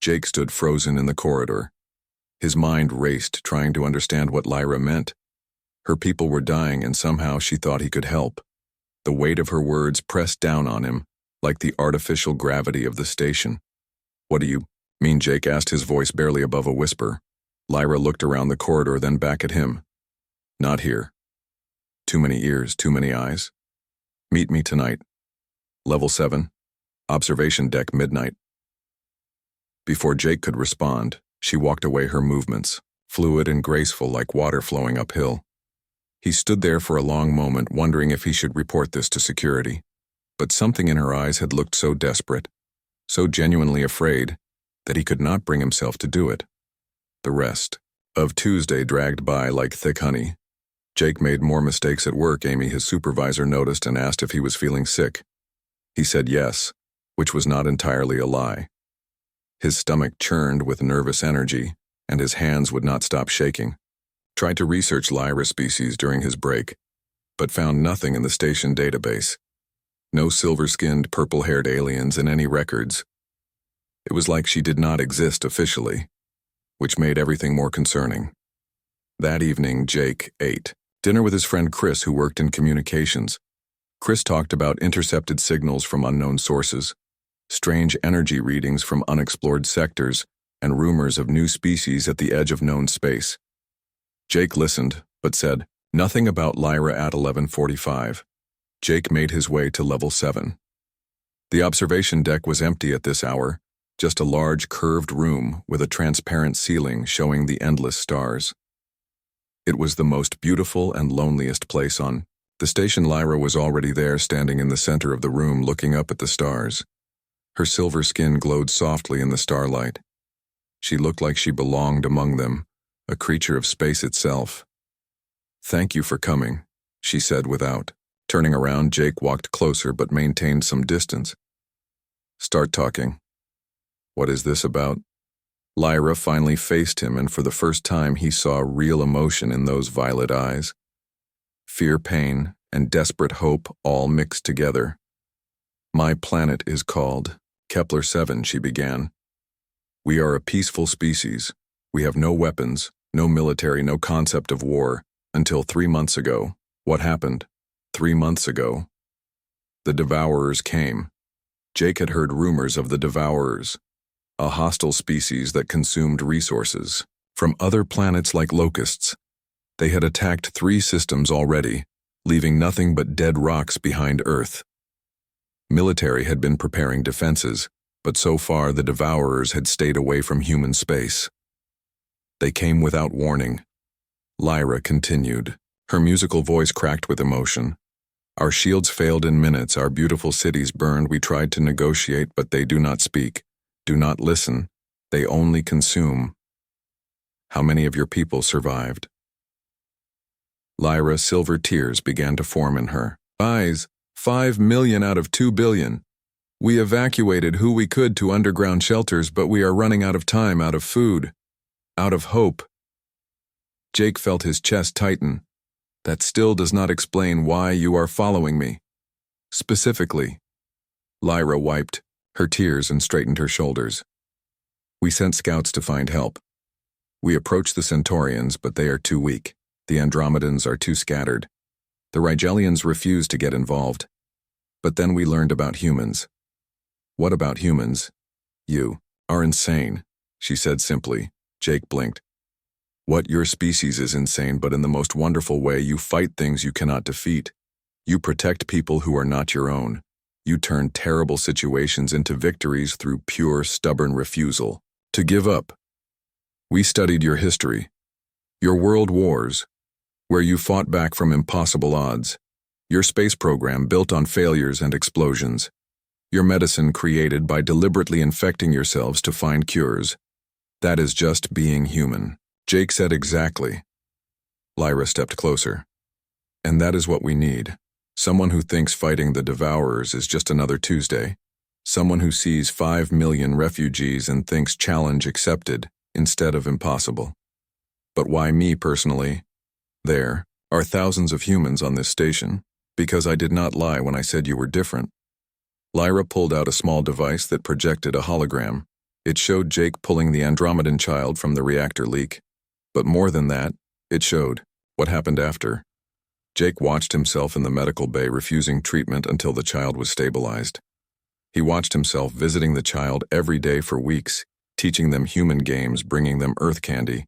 Jake stood frozen in the corridor. His mind raced, trying to understand what Lyra meant. Her people were dying, and somehow she thought he could help. The weight of her words pressed down on him, like the artificial gravity of the station. "What do you mean?" Jake asked, his voice barely above a whisper. Lyra looked around the corridor, then back at him. "Not here. Too many ears, too many eyes. Meet me tonight. Level 7. Observation deck, midnight." Before Jake could respond, she walked away, her movements fluid and graceful like water flowing uphill. He stood there for a long moment, wondering if he should report this to security. But something in her eyes had looked so desperate, so genuinely afraid, that he could not bring himself to do it. The rest of Tuesday dragged by like thick honey. Jake made more mistakes at work. Amy, his supervisor, noticed and asked if he was feeling sick. He said yes, which was not entirely a lie. His stomach churned with nervous energy, and his hands would not stop shaking. Tried to research Lyra species during his break, but found nothing in the station database. No silver-skinned, purple-haired aliens in any records. It was like she did not exist officially, which made everything more concerning. That evening, Jake ate dinner with his friend Chris, who worked in communications. Chris talked about intercepted signals from unknown sources, strange energy readings from unexplored sectors, and rumors of new species at the edge of known space. Jake listened, but said nothing about Lyra at 11:45. Jake made his way to level 7. The observation deck was empty at this hour, just a large curved room with a transparent ceiling showing the endless stars. It was the most beautiful and loneliest place on the station. Lyra was already there, standing in the center of the room, looking up at the stars. Her silver skin glowed softly in the starlight. She looked like she belonged among them, a creature of space itself. "Thank you for coming," she said without turning around. Jake walked closer but maintained some distance. "Start talking. What is this about?" Lyra finally faced him, and for the first time he saw real emotion in those violet eyes. Fear, pain, and desperate hope all mixed together. "My planet is called Kepler 7, she began. "We are a peaceful species. We have no weapons, no military, no concept of war, until 3 months ago." What happened? 3 months ago. The Devourers came. Jake had heard rumors of the Devourers, a hostile species that consumed resources from other planets like locusts. They had attacked 3 systems already, leaving nothing but dead rocks behind Earth. Military had been preparing defenses, but so far the Devourers had stayed away from human space. They came without warning. Lyra continued. Her musical voice cracked with emotion. "Our shields failed in minutes, our beautiful cities burned. We tried to negotiate, but they do not speak, do not listen. They only consume. How many of your people survived?" Lyra, silver tears began to form in her eyes. 5 million out of 2 billion. We evacuated who we could to underground shelters, but we are running out of time, out of food, out of hope. Jake felt his chest tighten. "That still does not explain why you are following me. Specifically." Lyra wiped her tears and straightened her shoulders. "We sent scouts to find help. We approached the Centaurians, but they are too weak. The Andromedans are too scattered. The Rigelians refused to get involved. But then we learned about humans." "What about humans?" "You are insane," she said simply. Jake blinked. "What, your species is insane, but in the most wonderful way. You fight things you cannot defeat. You protect people who are not your own. You turn terrible situations into victories through pure, stubborn refusal to give up. We studied your history, your world wars, where you fought back from impossible odds, your space program built on failures and explosions, your medicine created by deliberately infecting yourselves to find cures. That is just being human." Jake said, "Exactly." Lyra stepped closer. "And that is what we need. Someone who thinks fighting the Devourers is just another Tuesday. Someone who sees 5 million refugees and thinks challenge accepted instead of impossible. But why me personally? There are thousands of humans on this station, because I did not lie when I said you were different." Lyra pulled out a small device that projected a hologram. It showed Jake pulling the Andromedan child from the reactor leak. But more than that, it showed what happened after. Jake watched himself in the medical bay refusing treatment until the child was stabilized. He watched himself visiting the child every day for weeks, teaching them human games, bringing them earth candy.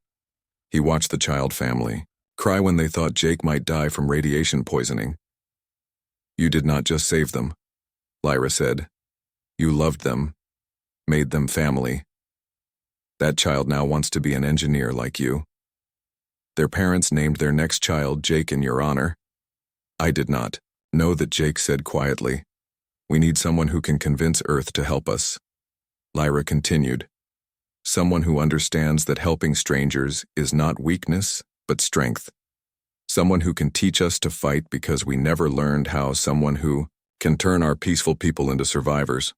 He watched the child family cry when they thought Jake might die from radiation poisoning. "You did not just save them," Lyra said. "You loved them, made them family. That child now wants to be an engineer like you." Their parents named their next child Jake in your honor. "I did not." "Know that," Jake said quietly. "We need someone who can convince Earth to help us." Lyra continued. "Someone who understands that helping strangers is not weakness, but strength. Someone who can teach us to fight because we never learned how. Someone who can turn our peaceful people into survivors."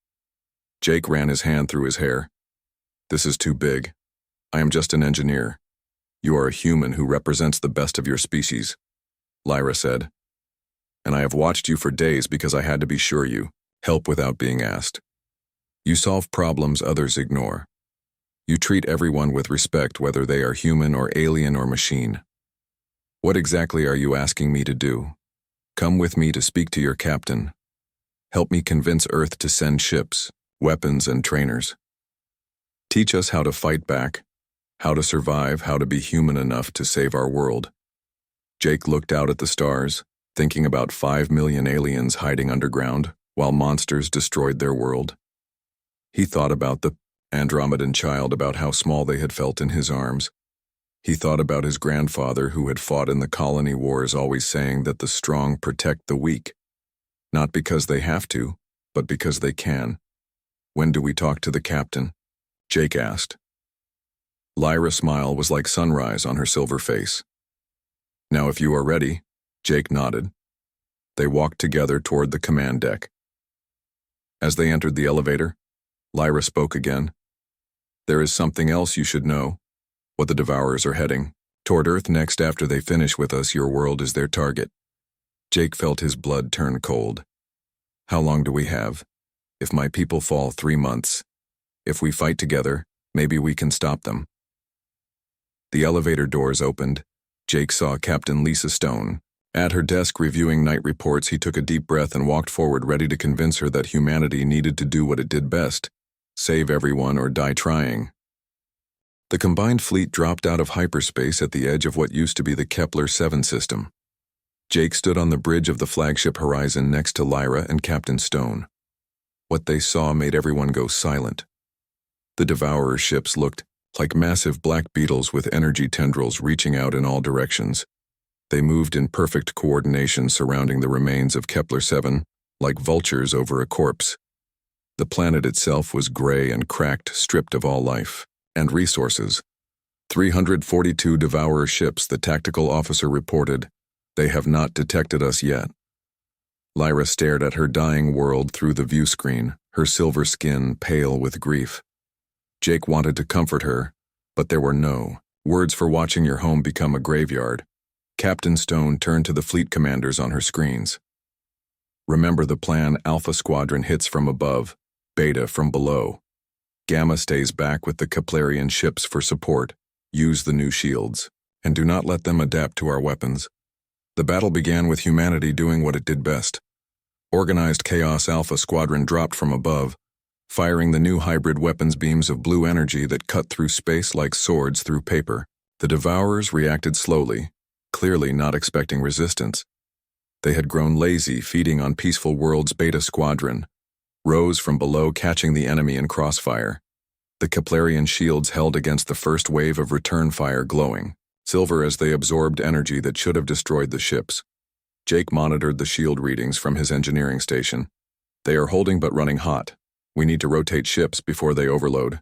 Jake ran his hand through his hair. "This is too big. I am just an engineer. You are a human who represents the best of your species," Lyra said. "And I have watched you for days because I had to be sure you help without being asked. You solve problems others ignore. You treat everyone with respect, whether they are human or alien or machine. What exactly are you asking me to do? Come with me to speak to your captain. Help me convince Earth to send ships, weapons, and trainers. Teach us how to fight back, how to survive, how to be human enough to save our world." Jake looked out at the stars, thinking about 5 million aliens hiding underground while monsters destroyed their world. He thought about the Andromedan child, about how small they had felt in his arms. He thought about his grandfather who had fought in the colony wars, always saying that the strong protect the weak. Not because they have to, but because they can. "When do we talk to the captain?" Jake asked. Lyra's smile was like sunrise on her silver face. "Now if you are ready," Jake nodded. They walked together toward the command deck. As they entered the elevator, Lyra spoke again. "There is something else you should know. What the Devourers are heading toward Earth next. After they finish with us, your world is their target." Jake felt his blood turn cold. "How long do we have? If my people fall, 3 months. If we fight together, maybe we can stop them." The elevator doors opened. Jake saw Captain Lisa Stone. At her desk reviewing night reports, he took a deep breath and walked forward, ready to convince her that humanity needed to do what it did best: save everyone or die trying. The combined fleet dropped out of hyperspace at the edge of what used to be the Kepler-7 system. Jake stood on the bridge of the flagship Horizon next to Lyra and Captain Stone. What they saw made everyone go silent. The Devourer ships looked like massive black beetles with energy tendrils reaching out in all directions. They moved in perfect coordination, surrounding the remains of Kepler-7 like vultures over a corpse. The planet itself was gray and cracked, stripped of all life and resources. 342 Devourer ships, the tactical officer reported. "They have not detected us yet." Lyra stared at her dying world through the view screen, her silver skin pale with grief. Jake wanted to comfort her, but there were no words for watching your home become a graveyard. Captain Stone turned to the fleet commanders on her screens. "Remember the plan: Alpha Squadron hits from above, Beta from below. Gamma stays back with the Keplerian ships for support. Use the new shields, and do not let them adapt to our weapons." The battle began with humanity doing what it did best. Organized chaos. Alpha Squadron dropped from above, firing the new hybrid weapons beams of blue energy that cut through space like swords through paper. The Devourers reacted slowly, clearly not expecting resistance. They had grown lazy, feeding on peaceful worlds. Beta Squadron rose from below, catching the enemy in crossfire. The Keplerian shields held against the first wave of return fire, glowing silver as they absorbed energy that should have destroyed the ships. Jake monitored the shield readings from his engineering station. "They are holding but running hot. We need to rotate ships before they overload."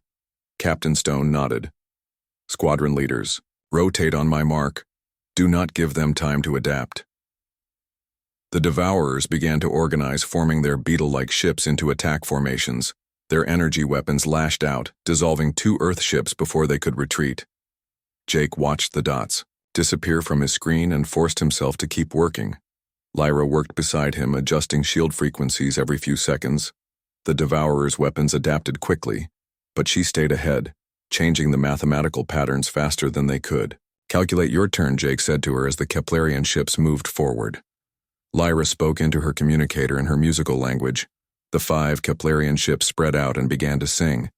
Captain Stone nodded. "Squadron leaders, rotate on my mark. Do not give them time to adapt." The Devourers began to organize, forming their beetle-like ships into attack formations. Their energy weapons lashed out, dissolving 2 Earth ships before they could retreat. Jake watched the dots disappear from his screen and forced himself to keep working. Lyra worked beside him, adjusting shield frequencies every few seconds. The Devourers' weapons adapted quickly, But she stayed ahead, changing the mathematical patterns faster than they could. "Calculate your turn," Jake said to her as the Keplerian ships moved forward. Lyra spoke into her communicator in her musical language. The 5 Keplerian ships spread out and began to sing.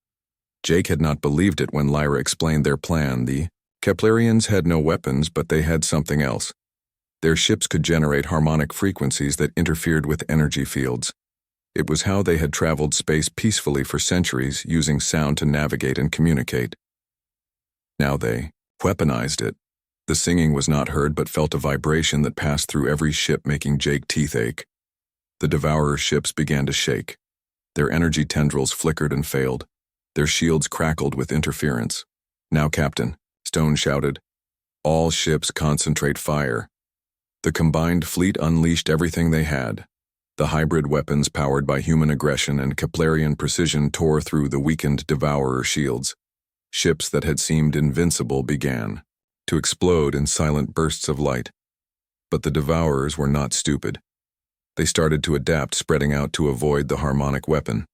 Jake had not believed it when Lyra explained their plan. The Keplerians had no weapons, but they had something else. Their ships could generate harmonic frequencies that interfered with energy fields. It was how they had traveled space peacefully for centuries, using sound to navigate and communicate. Now they weaponized it. The singing was not heard but felt a vibration that passed through every ship, making Jake teeth ache. The Devourer ships began to shake. Their energy tendrils flickered and failed. Their shields crackled with interference. "Now, Captain," Stone shouted. "All ships concentrate fire." The combined fleet unleashed everything they had. The hybrid weapons powered by human aggression and Keplerian precision tore through the weakened Devourer shields. Ships that had seemed invincible began to explode in silent bursts of light. But the Devourers were not stupid. They started to adapt, spreading out to avoid the harmonic weapon.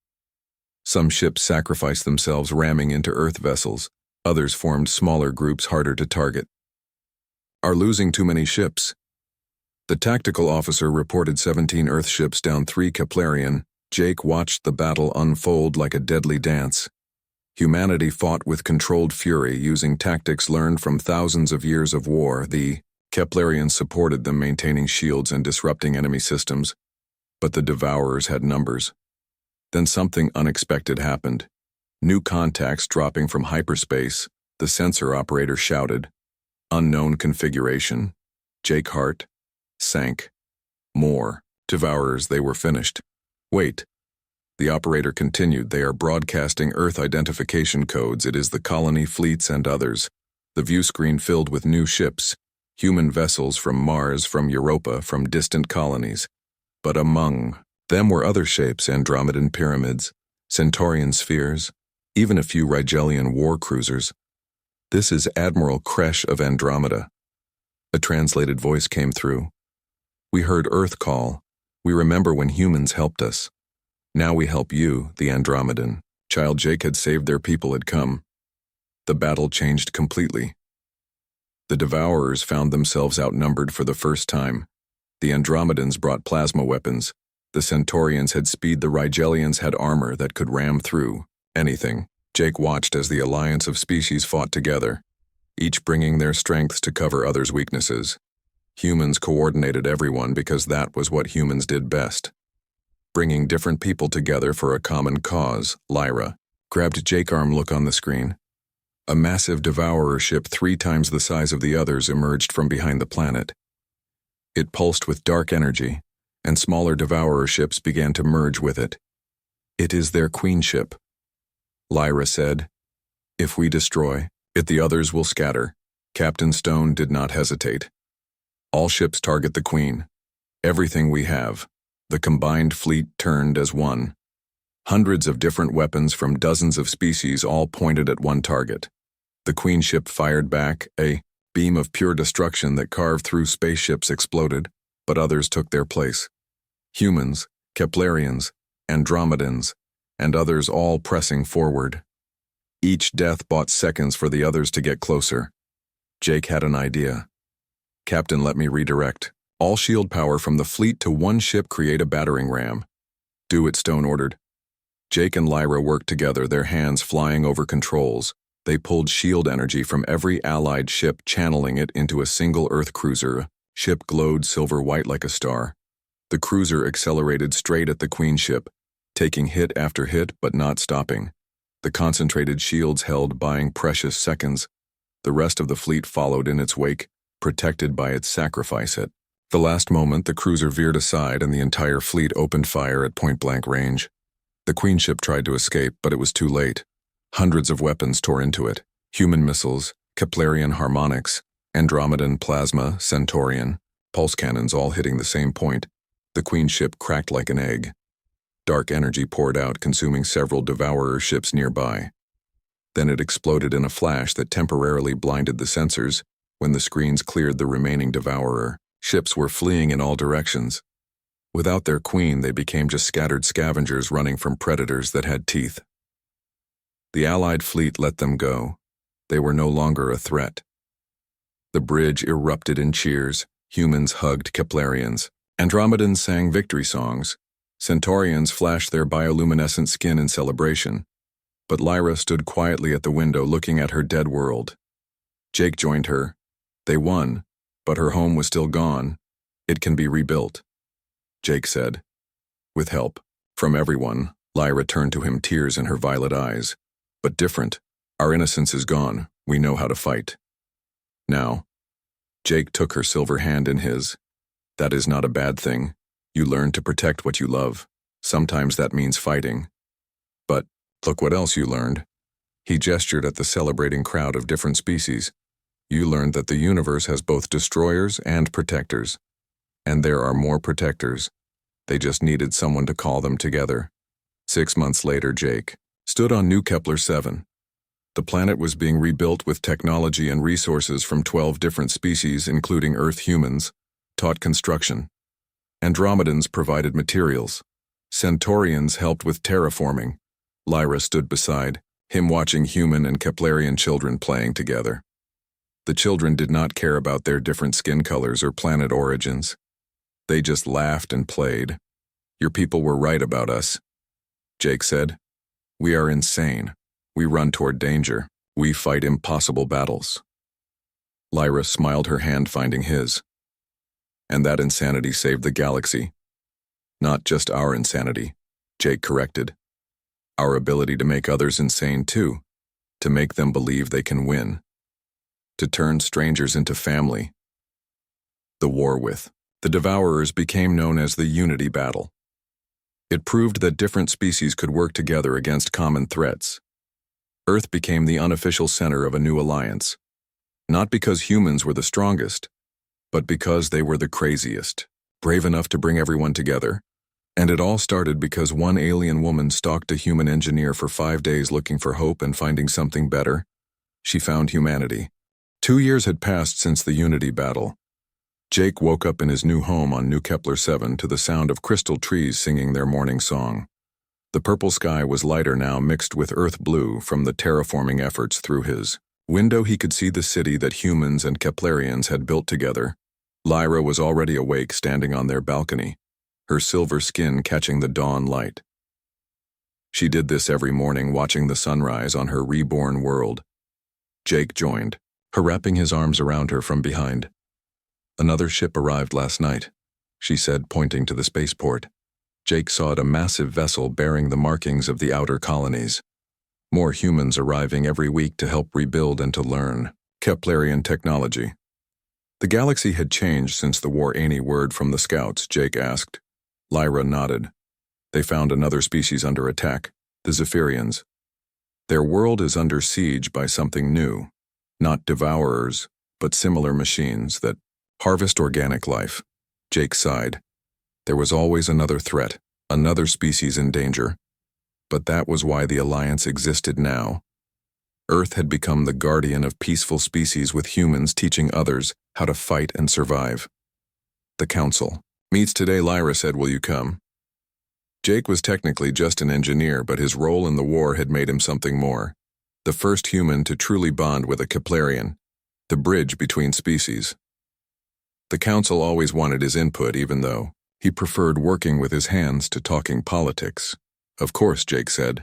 Some ships sacrificed themselves, ramming into Earth vessels. Others formed smaller groups harder to target. "Are losing too many ships." The tactical officer reported 17 Earth ships down 3 Keplerian. Jake watched the battle unfold like a deadly dance. Humanity fought with controlled fury, using tactics learned from thousands of years of war. The Keplerians supported them, maintaining shields and disrupting enemy systems. But the Devourers had numbers. Then something unexpected happened. New contacts dropping from hyperspace. The sensor operator shouted. "Unknown configuration." Jake Hart sank. More Devourers, they were finished. "Wait." The operator continued. "They are broadcasting Earth identification codes. It is the colony fleets and others." The view screen filled with new ships. Human vessels from Mars, from Europa, from distant colonies. But among them were other shapes: Andromedan pyramids, Centaurian spheres, even a few Rigelian war cruisers. "This is Admiral Kresh of Andromeda." A translated voice came through. "We heard Earth call. We remember when humans helped us. Now we help you, the Andromedan." Child Jake had saved their people had come. The battle changed completely. The Devourers found themselves outnumbered for the first time. The Andromedans brought plasma weapons. The Centaurians had speed. The Rigelians had armor that could ram through anything. Jake watched as the alliance of species fought together, each bringing their strengths to cover others' weaknesses. Humans coordinated everyone because that was what humans did best. Bringing different people together for a common cause. Lyra grabbed Jake's arm. "Look on the screen." A massive Devourer ship 3 times the size of the others emerged from behind the planet. It pulsed with dark energy, and smaller Devourer ships began to merge with it. "It is their queen ship," Lyra said. "If we destroy it, the others will scatter." Captain Stone did not hesitate. "All ships target the queen. Everything we have." The combined fleet turned as one. Hundreds of different weapons from dozens of species all pointed at one target. The queen ship fired back. A beam of pure destruction that carved through spaceships exploded, but others took their place. Humans, Keplerians, Andromedans, and others all pressing forward. Each death bought seconds for the others to get closer. Jake had an idea. "Captain, let me redirect all shield power from the fleet to one ship. Create a battering ram." "Do it," Stone ordered. Jake and Lyra worked together, their hands flying over controls. They pulled shield energy from every allied ship, channeling it into a single Earth cruiser. Ship glowed silver-white like a star. The cruiser accelerated straight at the queen ship, taking hit after hit but not stopping. The concentrated shields held, buying precious seconds. The rest of the fleet followed in its wake, protected by its sacrifice. At the last moment, the cruiser veered aside and the entire fleet opened fire at point-blank range. The queen ship tried to escape, but it was too late. Hundreds of weapons tore into it. Human missiles, Keplerian harmonics, Andromedan plasma, Centaurian, pulse cannons all hitting the same point. The queen ship cracked like an egg. Dark energy poured out, consuming several Devourer ships nearby. Then it exploded in a flash that temporarily blinded the sensors. When the screens cleared, the remaining Devourer ships were fleeing in all directions. Without their queen, they became just scattered scavengers running from predators that had teeth. The Allied fleet let them go. They were no longer a threat. The bridge erupted in cheers. Humans hugged Keplerians. Andromedans sang victory songs. Centaurians flashed their bioluminescent skin in celebration. But Lyra stood quietly at the window looking at her dead world. Jake joined her. They won, but her home was still gone. It can be rebuilt, Jake said. With help from everyone, Lyra turned to him, tears in her violet eyes. But different. Our innocence is gone. We know how to fight. Now, Jake took her silver hand in his. That is not a bad thing. You learn to protect what you love. Sometimes that means fighting. But look what else you learned. He gestured at the celebrating crowd of different species. You learned that the universe has both destroyers and protectors. And there are more protectors. They just needed someone to call them together. 6 months later, Jake stood on New Kepler 7. The planet was being rebuilt with technology and resources from 12 different species, including Earth humans, taught construction. Andromedans provided materials. Centaurians helped with terraforming. Lyra stood beside him, watching human and Keplerian children playing together. The children did not care about their different skin colors or planet origins. They just laughed and played. Your people were right about us, Jake said. We are insane. We run toward danger. We fight impossible battles. Lyra smiled, her hand finding his. And that insanity saved the galaxy. Not just our insanity, Jake corrected. Our ability to make others insane too. To make them believe they can win. To turn strangers into family. The war with the Devourers became known as the Unity Battle. It proved that different species could work together against common threats. Earth became the unofficial center of a new alliance. Not because humans were the strongest, but because they were the craziest, brave enough to bring everyone together. And it all started because one alien woman stalked a human engineer for 5 days looking for hope and finding something better. She found humanity. 2 years had passed since the Unity Battle. Jake woke up in his new home on New Kepler 7 to the sound of crystal trees singing their morning song. The purple sky was lighter now, mixed with earth blue from the terraforming efforts. Through his window he could see the city that humans and Keplerians had built together. Lyra was already awake, standing on their balcony, her silver skin catching the dawn light. She did this every morning, watching the sunrise on her reborn world. Jake joined her, wrapping his arms around her from behind. Another ship arrived last night, she said, pointing to the spaceport. Jake saw it, a massive vessel bearing the markings of the outer colonies. More humans arriving every week to help rebuild and to learn Keplerian technology. The galaxy had changed since the war. Any word from the scouts? Jake asked. Lyra nodded. They found another species under attack, the Zephyrians. Their world is under siege by something new. Not devourers, but similar machines that harvest organic life. Jake sighed. There was always another threat, another species in danger. But that was why the Alliance existed now. Earth had become the guardian of peaceful species, with humans teaching others how to fight and survive. The Council meets today, Lyra said. Will you come? Jake was technically just an engineer, but his role in the war had made him something more. The first human to truly bond with a Keplerian. The bridge between species. The Council always wanted his input, even though he preferred working with his hands to talking politics. Of course, Jake said.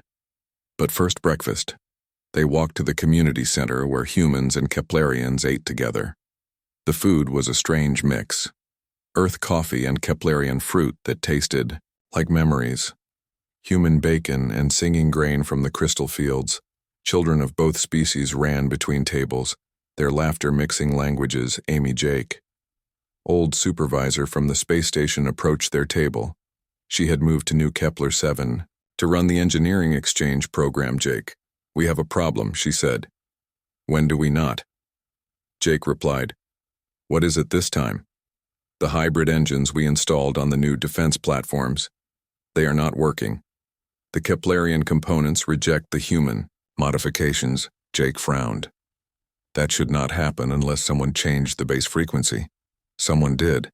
But first, breakfast. They walked to the community center where humans and Keplerians ate together. The food was a strange mix. Earth coffee and Keplerian fruit that tasted like memories. Human bacon and singing grain from the crystal fields. Children of both species ran between tables, their laughter mixing languages. Amy Jake, old supervisor from the space station, approached their table. She had moved to New Kepler 7 to run the engineering exchange program. Jake, we have a problem, she said. When do we not? Jake replied. What is it this time? The hybrid engines we installed on the new defense platforms. They are not working. The Keplerian components reject the human modifications. Jake frowned. That should not happen unless someone changed the base frequency. Someone did.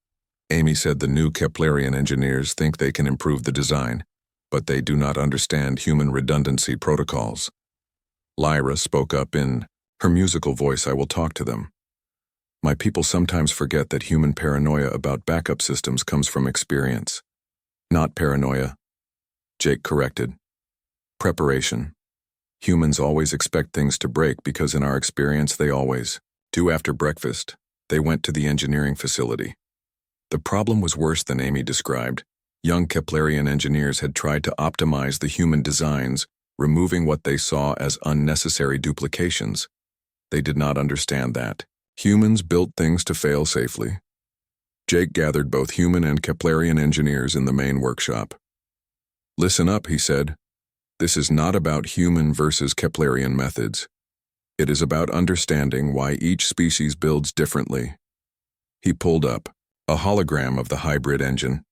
Amy said the new Keplerian engineers think they can improve the design, but they do not understand human redundancy protocols. Lyra spoke up in her musical voice. I will talk to them. My people sometimes forget that human paranoia about backup systems comes from experience. Not paranoia, Jake corrected. Preparation. Humans always expect things to break because in our experience they always do. After breakfast, they went to the engineering facility. The problem was worse than Amy described. Young Keplerian engineers had tried to optimize the human designs, removing what they saw as unnecessary duplications. They did not understand that humans built things to fail safely. Jake gathered both human and Keplerian engineers in the main workshop. Listen up, he said. This is not about human versus Keplerian methods. It is about understanding why each species builds differently. He pulled up a hologram of the hybrid engine.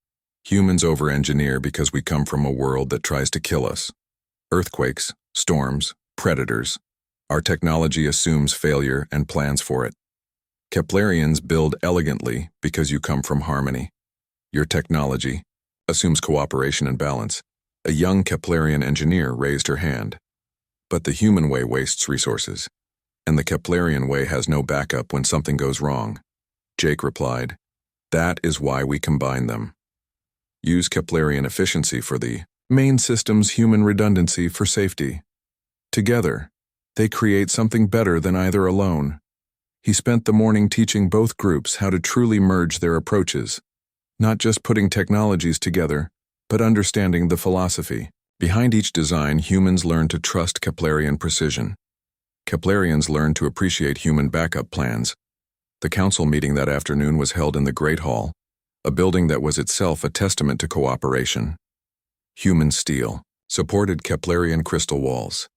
Humans over-engineer because we come from a world that tries to kill us. Earthquakes, storms, predators. Our technology assumes failure and plans for it. Keplerians build elegantly because you come from harmony. Your technology assumes cooperation and balance. A young Keplerian engineer raised her hand. But the human way wastes resources, and the Keplerian way has no backup when something goes wrong. Jake replied, that is why we combine them. Use Keplerian efficiency for the main system's human redundancy for safety. Together, they create something better than either alone. He spent the morning teaching both groups how to truly merge their approaches, not just putting technologies together, but understanding the philosophy. Behind each design, humans learn to trust Keplerian precision. Keplerians learn to appreciate human backup plans. The council meeting that afternoon was held in the Great Hall, a building that was itself a testament to cooperation. Human steel supported Keplerian crystal walls.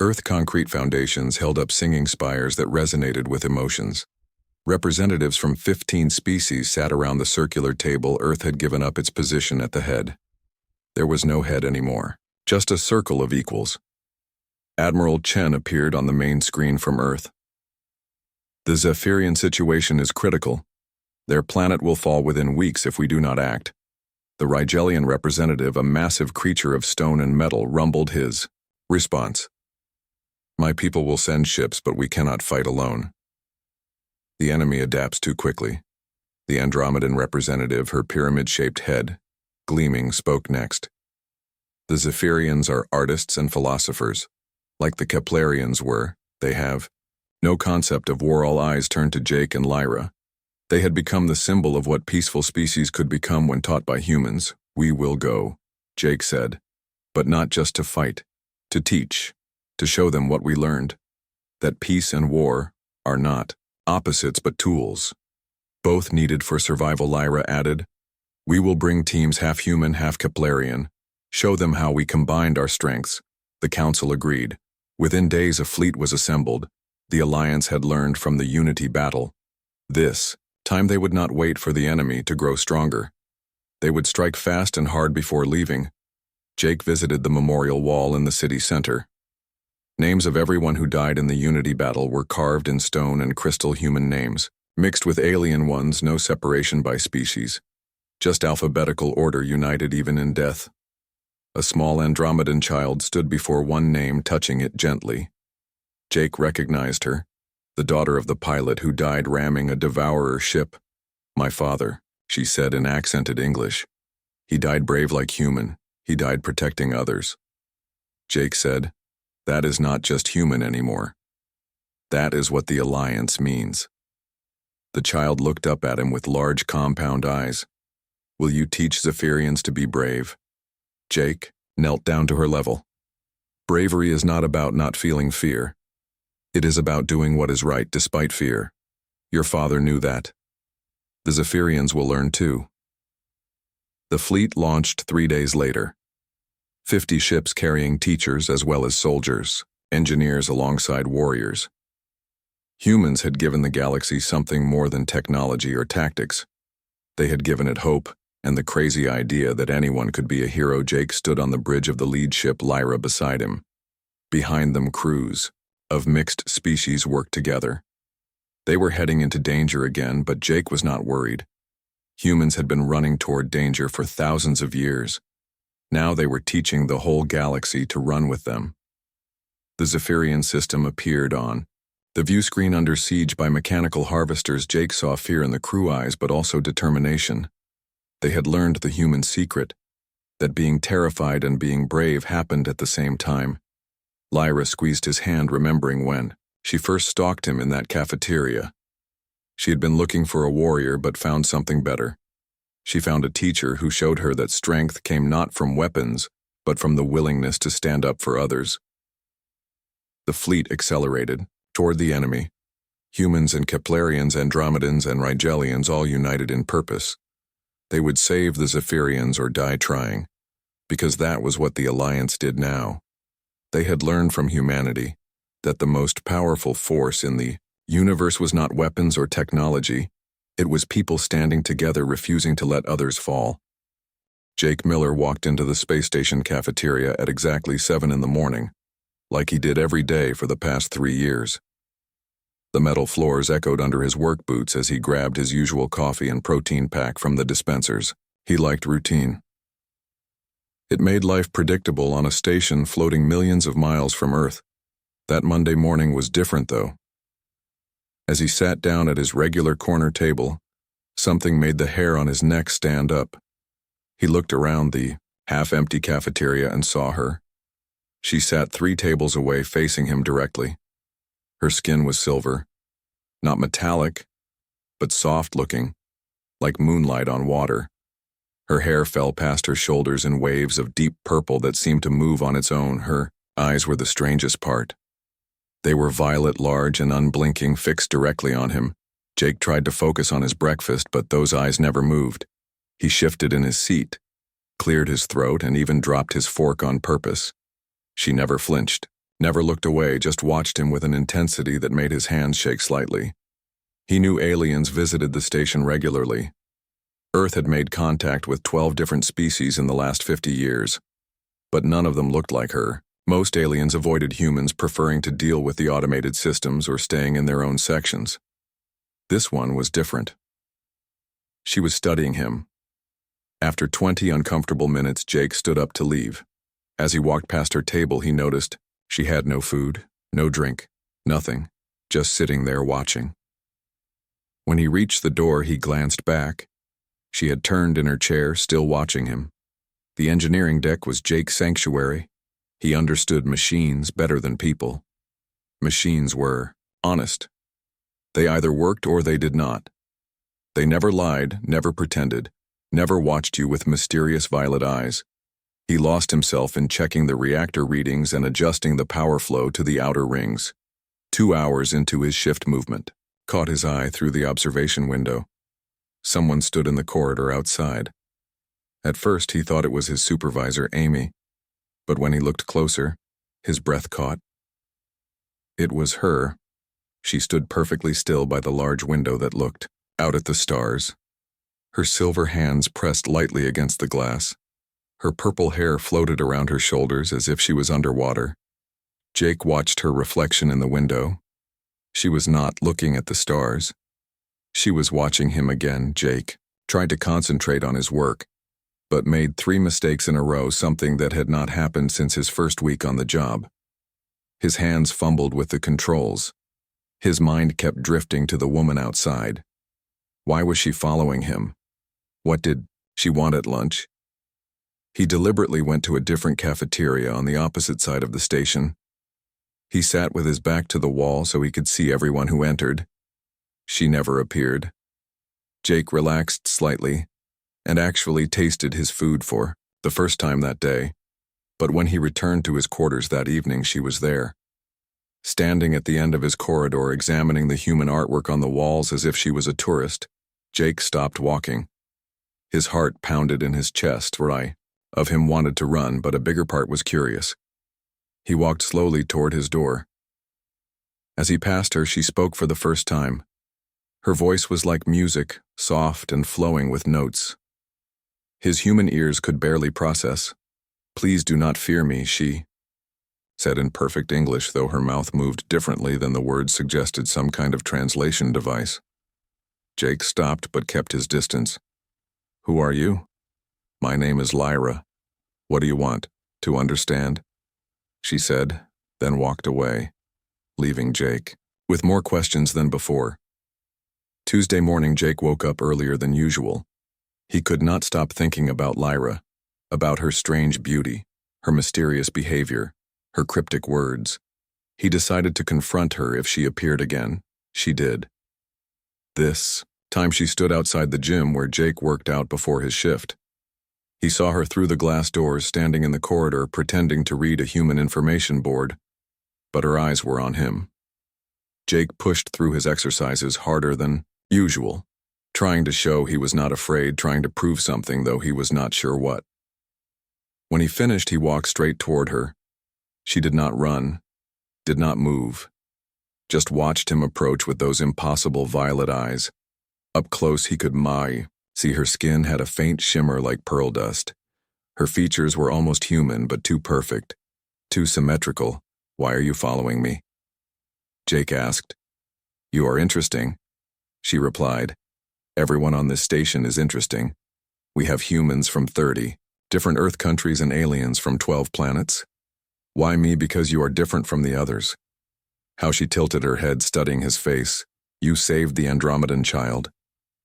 Earth concrete foundations held up singing spires that resonated with emotions. Representatives from 15 species sat around the circular table. Earth had given up its position at the head. There was no head anymore, just a circle of equals. Admiral Chen appeared on the main screen from Earth. The Zephyrian situation is critical. Their planet will fall within weeks if we do not act. The Rigelian representative, a massive creature of stone and metal, rumbled his response. My people will send ships, but we cannot fight alone. The enemy adapts too quickly. The Andromedan representative, her pyramid-shaped head gleaming, spoke next. The Zephyrians are artists and philosophers. Like the Keplerians were, they have no concept of war. All eyes turned to Jake and Lyra. They had become the symbol of what peaceful species could become when taught by humans. We will go, Jake said, but not just to fight, to teach, to show them what we learned, that peace and war are not opposites but tools, both needed for survival. Lyra added, we will bring teams half human, half Keplerian, show them how we combined our strengths. The council agreed. Within days a fleet was assembled. The Alliance had learned from the Unity battle. This time they would not wait for the enemy to grow stronger. They would strike fast and hard before leaving. Jake visited the memorial wall in the city center. Names of everyone who died in the Unity battle were carved in stone, and crystal human names, mixed with alien ones, no separation by species. Just alphabetical order, united even in death. A small Andromedan child stood before one name, touching it gently. Jake recognized her, the daughter of the pilot who died ramming a devourer ship. My father, she said in accented English. He died brave like human. He died protecting others. Jake said, that is not just human anymore. That is what the Alliance means. The child looked up at him with large compound eyes. Will you teach Zephyrians to be brave? Jake knelt down to her level. Bravery is not about not feeling fear. It is about doing what is right despite fear. Your father knew that. The Zephyrians will learn too. The fleet launched 3 days later. 50 ships carrying teachers as well as soldiers, engineers alongside warriors. Humans had given the galaxy something more than technology or tactics. They had given it hope and the crazy idea that anyone could be a hero. Jake stood on the bridge of the lead ship, Lyra beside him. Behind them, crews of mixed species worked together. They were heading into danger again, but Jake was not worried. Humans had been running toward danger for thousands of years. Now they were teaching the whole galaxy to run with them. The Zephyrian system appeared on the view screen. Under siege by mechanical harvesters, Jake saw fear in the crew eyes, but also determination. They had learned the human secret, that being terrified and being brave happened at the same time. Lyra squeezed his hand, remembering when she first stalked him in that cafeteria. She had been looking for a warrior, but found something better. She found a teacher who showed her that strength came not from weapons, but from the willingness to stand up for others. The fleet accelerated toward the enemy. Humans and Keplerians, Andromedans and Rigelians all united in purpose. They would save the Zephyrians or die trying, because that was what the Alliance did now. They had learned from humanity that the most powerful force in the universe was not weapons or technology, it was people standing together, refusing to let others fall. Jake Miller walked into the space station cafeteria at exactly 7 in the morning, like he did every day for the past 3 years. The metal floors echoed under his work boots as he grabbed his usual coffee and protein pack from the dispensers. He liked routine. It made life predictable on a station floating millions of miles from Earth. That Monday morning was different, though. As he sat down at his regular corner table, something made the hair on his neck stand up. He looked around the half-empty cafeteria and saw her. She sat 3 tables away, facing him directly. Her skin was silver, not metallic, but soft-looking, like moonlight on water. Her hair fell past her shoulders in waves of deep purple that seemed to move on its own. Her eyes were the strangest part. They were violet, large and unblinking, fixed directly on him. Jake tried to focus on his breakfast, but those eyes never moved. He shifted in his seat, cleared his throat, and even dropped his fork on purpose. She never flinched, never looked away, just watched him with an intensity that made his hands shake slightly. He knew aliens visited the station regularly. Earth had made contact with 12 different species in the last 50 years, but none of them looked like her. Most aliens avoided humans, preferring to deal with the automated systems or staying in their own sections. This one was different. She was studying him. After 20 uncomfortable minutes, Jake stood up to leave. As he walked past her table, he noticed she had no food, no drink, nothing, just sitting there watching. When he reached the door, he glanced back. She had turned in her chair, still watching him. The engineering deck was Jake's sanctuary. He understood machines better than people. Machines were honest. They either worked or they did not. They never lied, never pretended, never watched you with mysterious violet eyes. He lost himself in checking the reactor readings and adjusting the power flow to the outer rings. 2 hours into his shift, movement caught his eye through the observation window. Someone stood in the corridor outside. At first, he thought it was his supervisor, Amy, but when he looked closer, his breath caught. It was her. She stood perfectly still by the large window that looked out at the stars. Her silver hands pressed lightly against the glass. Her purple hair floated around her shoulders as if she was underwater. Jake watched her reflection in the window. She was not looking at the stars. She was watching him again. Jake tried to concentrate on his work, but made 3 mistakes in a row, something that had not happened since his first week on the job. His hands fumbled with the controls. His mind kept drifting to the woman outside. Why was she following him? What did she want at lunch? He deliberately went to a different cafeteria on the opposite side of the station. He sat with his back to the wall so he could see everyone who entered. She never appeared. Jake relaxed slightly and actually tasted his food for the first time that day. But when he returned to his quarters that evening, she was there. Standing at the end of his corridor, examining the human artwork on the walls as if she was a tourist, Jake stopped walking. His heart pounded in his chest. Of him wanted to run, but a bigger part was curious. He walked slowly toward his door. As he passed her, she spoke for the first time. Her voice was like music, soft and flowing with notes. His human ears could barely process. "Please do not fear me," she said in perfect English, though her mouth moved differently than the words suggested some kind of translation device. Jake stopped but kept his distance. "Who are you?" "My name is Lyra. What do you want? To understand?" she said, then walked away, leaving Jake with more questions than before. Tuesday morning, Jake woke up earlier than usual. He could not stop thinking about Lyra, about her strange beauty, her mysterious behavior, her cryptic words. He decided to confront her if she appeared again. She did. This time she stood outside the gym where Jake worked out before his shift. He saw her through the glass doors standing in the corridor pretending to read a human information board, but her eyes were on him. Jake pushed through his exercises harder than usual, trying to show he was not afraid, trying to prove something, though he was not sure what. When he finished, he walked straight toward her. She did not run, did not move, just watched him approach with those impossible violet eyes. Up close he could see her skin had a faint shimmer like pearl dust. Her features were almost human, but too perfect, too symmetrical. "Why are you following me?" Jake asked. "You are interesting," she replied. "Everyone on this station is interesting. We have humans from 30, different Earth countries, and aliens from 12 planets. Why me? Because you are different from the others." How she tilted her head, studying his face. "You saved the Andromedan child."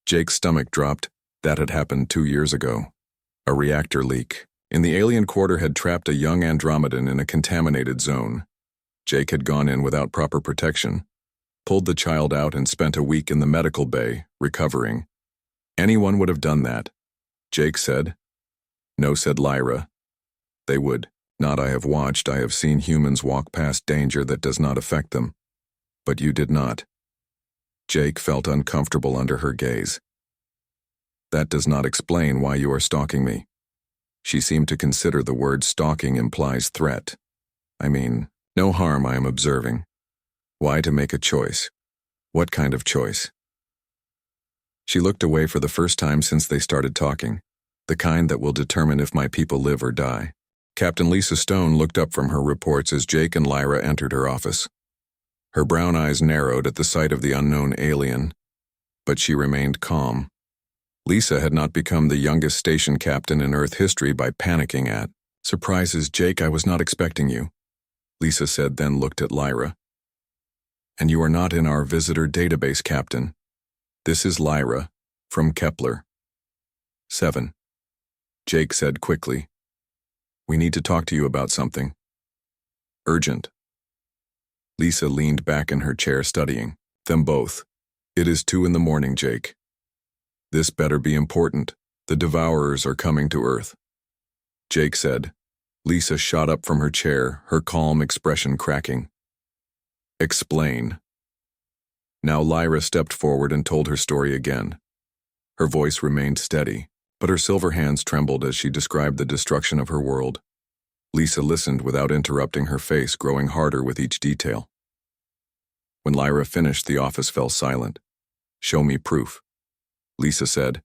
Jake's stomach dropped. That had happened 2 years ago. A reactor leak in the alien quarter had trapped a young Andromedan in a contaminated zone. Jake had gone in without proper protection, pulled the child out, and spent a week in the medical bay, recovering. Anyone would have done that, Jake said. "No," said Lyra. "They would not. I have watched, I have seen humans walk past danger that does not affect them. But you did not." Jake felt uncomfortable under her gaze. "That does not explain why you are stalking me." She seemed to consider the word stalking implies threat. "I mean, no harm, I am observing. Why to make a choice? What kind of choice?" She looked away for the first time since they started talking, the kind that will determine if my people live or die. Captain Lisa Stone looked up from her reports as Jake and Lyra entered her office. Her brown eyes narrowed at the sight of the unknown alien, but she remained calm. Lisa had not become the youngest station captain in Earth history by panicking at surprises. "Jake, I was not expecting you," Lisa said, then looked at Lyra. "And you are not in our visitor database, Captain. This is Lyra, from Kepler 7. Jake said quickly. "We need to talk to you about something. Urgent." Lisa leaned back in her chair, studying them both. "It is 2 in the morning, Jake. This better be important. The Devourers are coming to Earth," Jake said. Lisa shot up from her chair, her calm expression cracking. "Explain." Now Lyra stepped forward and told her story again. Her voice remained steady, but her silver hands trembled as she described the destruction of her world. Lisa listened without interrupting, her face growing harder with each detail. When Lyra finished, the office fell silent. "Show me proof," Lisa said.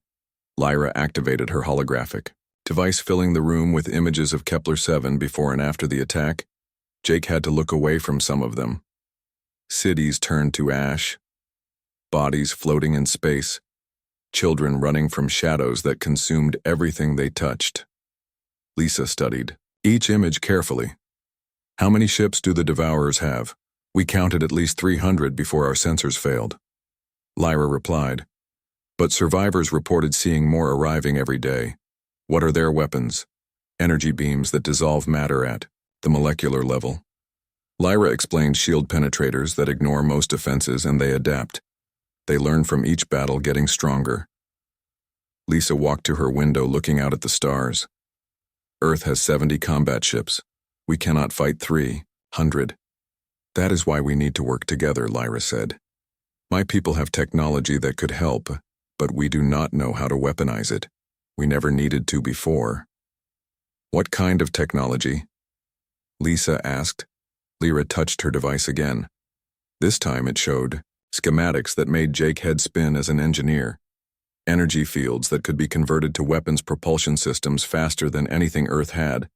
Lyra activated her holographic device, filling the room with images of Kepler 7 before and after the attack. Jake had to look away from some of them. Cities turned to ash, bodies floating in space, children running from shadows that consumed everything they touched. Lisa studied each image carefully. "How many ships do the Devourers have?" "We counted at least 300 before our sensors failed," Lyra replied. "But survivors reported seeing more arriving every day." "What are their weapons?" "Energy beams that dissolve matter at the molecular level." Lyra explained, "Shield penetrators that ignore most defenses, and they adapt. They learn from each battle, getting stronger." Lisa walked to her window, looking out at the stars. "Earth has 70 combat ships. We cannot fight 300. "That is why we need to work together," Lyra said. "My people have technology that could help, but we do not know how to weaponize it. We never needed to before." "What kind of technology?" Lisa asked. Lyra touched her device again. This time it showed schematics that made Jake head spin as an engineer. Energy fields that could be converted to weapons propulsion systems faster than anything Earth had.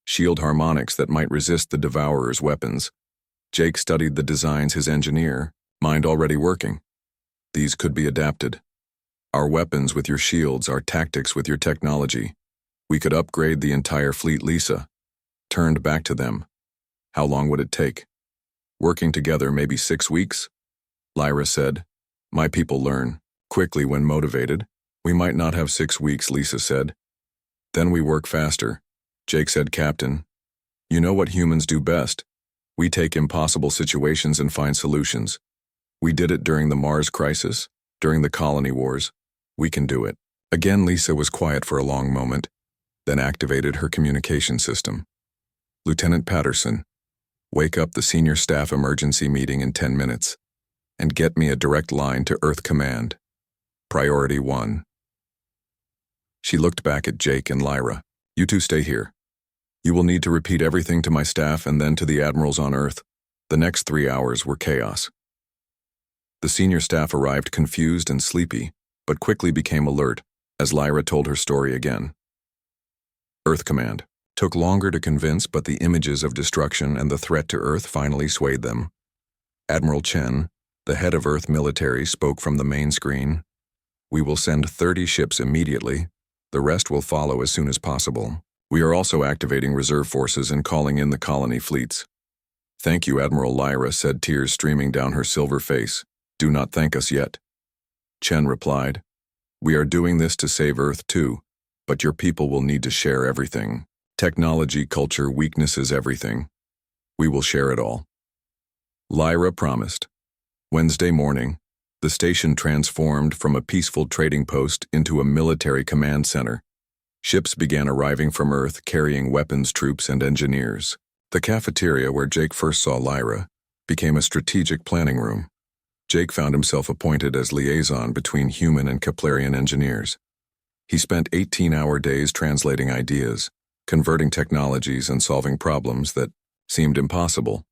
Shield harmonics that might resist the Devourers' weapons. Jake studied the designs, his engineer mind already working. "These could be adapted. Our weapons with your shields, our tactics with your technology. We could upgrade the entire fleet." Lisa turned back to them. How long would it take? Working together, maybe 6 weeks? Lyra said. My people learn quickly when motivated. We might not have 6 weeks, Lisa said. Then we work faster. Jake said, Captain, you know what humans do best. We take impossible situations and find solutions. We did it during the Mars crisis, during the colony wars. We can do it. Again, Lisa was quiet for a long moment, then activated her communication system. Lieutenant Patterson, wake up the senior staff emergency meeting in 10 minutes and get me a direct line to Earth Command. Priority 1. She looked back at Jake and Lyra. You two stay here. You will need to repeat everything to my staff and then to the admirals on Earth. The next 3 hours were chaos. The senior staff arrived confused and sleepy, but quickly became alert as Lyra told her story again. Earth Command took longer to convince, but the images of destruction and the threat to Earth finally swayed them. Admiral Chen, the head of Earth military, spoke from the main screen. We will send 30 ships immediately. The rest will follow as soon as possible. We are also activating reserve forces and calling in the colony fleets. Thank you, Admiral, Lyra said, tears streaming down her silver face. Do not thank us yet. Chen replied, we are doing this to save Earth too, but your people will need to share everything. Technology, culture, weaknesses, everything. We will share it all. Lyra promised. Wednesday morning, the station transformed from a peaceful trading post into a military command center. Ships began arriving from Earth carrying weapons, troops, and engineers. The cafeteria where Jake first saw Lyra became a strategic planning room. Jake found himself appointed as liaison between human and Keplerian engineers. He spent 18-hour days translating ideas, converting technologies, and solving problems that seemed impossible.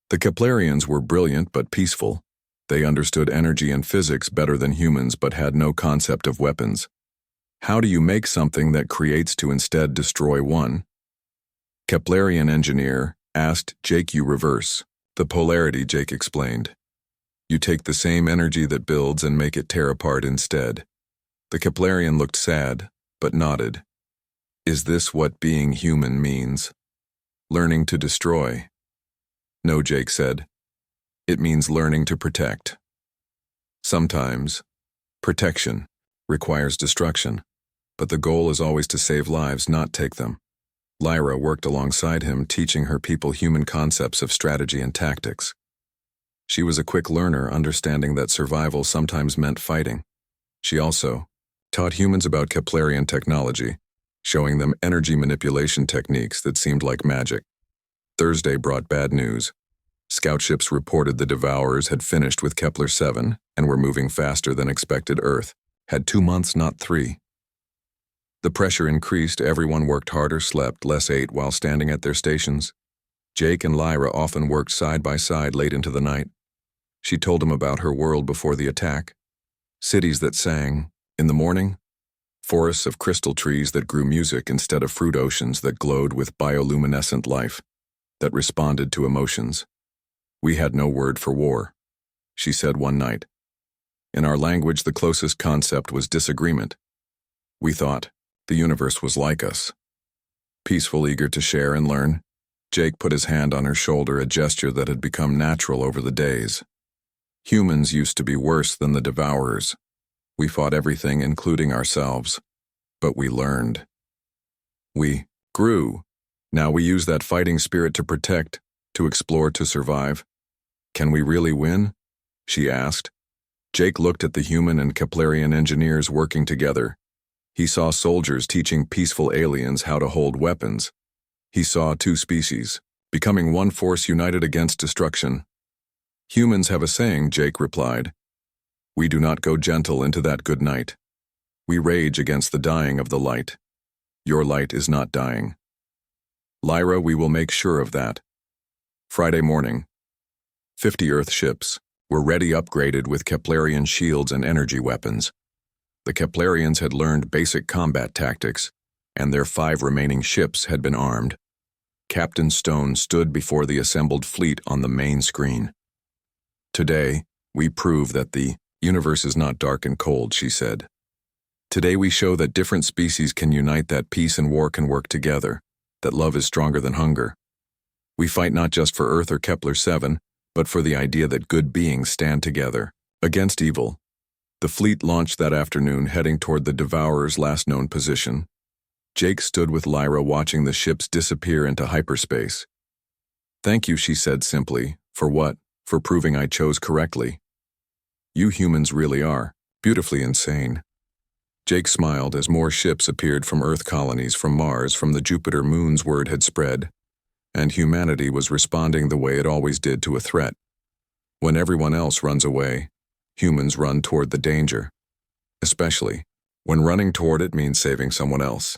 The Keplerians were brilliant but peaceful. They understood energy and physics better than humans but had no concept of weapons. How do you make something that creates to instead destroy one? Keplerian engineer asked Jake. You reverse the polarity, Jake explained. You take the same energy that builds and make it tear apart instead. The Keplerian looked sad, but nodded. Is this what being human means? Learning to destroy? No, Jake said. It means learning to protect. Sometimes, protection requires destruction, but the goal is always to save lives, not take them. Lyra worked alongside him, teaching her people human concepts of strategy and tactics. She was a quick learner, understanding that survival sometimes meant fighting. She also taught humans about Keplerian technology, showing them energy manipulation techniques that seemed like magic. Thursday brought bad news. Scout ships reported the Devourers had finished with Kepler 7 and were moving faster than expected. Earth had 2 months, not 3. The pressure increased. Everyone worked harder, slept less, ate while standing at their stations. Jake and Lyra often worked side by side late into the night. She told him about her world before the attack. Cities that sang. In the morning, forests of crystal trees that grew music instead of fruit, oceans that glowed with bioluminescent life, that responded to emotions. We had no word for war, she said one night. In our language, the closest concept was disagreement. We thought the universe was like us, peaceful, eager to share and learn. Jake put his hand on her shoulder, a gesture that had become natural over the days. Humans used to be worse than the Devourers. We fought everything, including ourselves. But we learned. We grew. Now we use that fighting spirit to protect, to explore, to survive. Can we really win? She asked. Jake looked at the human and Keplerian engineers working together. He saw soldiers teaching peaceful aliens how to hold weapons. He saw two species, becoming one force united against destruction. Humans have a saying, Jake replied. We do not go gentle into that good night. We rage against the dying of the light. Your light is not dying. Lyra, we will make sure of that. Friday morning. 50 Earth ships were ready, upgraded with Keplerian shields and energy weapons. The Keplerians had learned basic combat tactics, and their 5 remaining ships had been armed. Captain Stone stood before the assembled fleet on the main screen. Today, we prove that the universe is not dark and cold, she said. Today we show that different species can unite, that peace and war can work together, that love is stronger than hunger. We fight not just for Earth or Kepler-7, but for the idea that good beings stand together against evil. The fleet launched that afternoon, heading toward the Devourer's last known position. Jake stood with Lyra watching the ships disappear into hyperspace. "Thank you," she said simply. "For what? For proving I chose correctly. You humans really are beautifully insane." Jake smiled as more ships appeared from Earth colonies, from Mars, from the Jupiter moons. Word had spread, and humanity was responding the way it always did to a threat. When everyone else runs away, humans run toward the danger, especially when running toward it means saving someone else.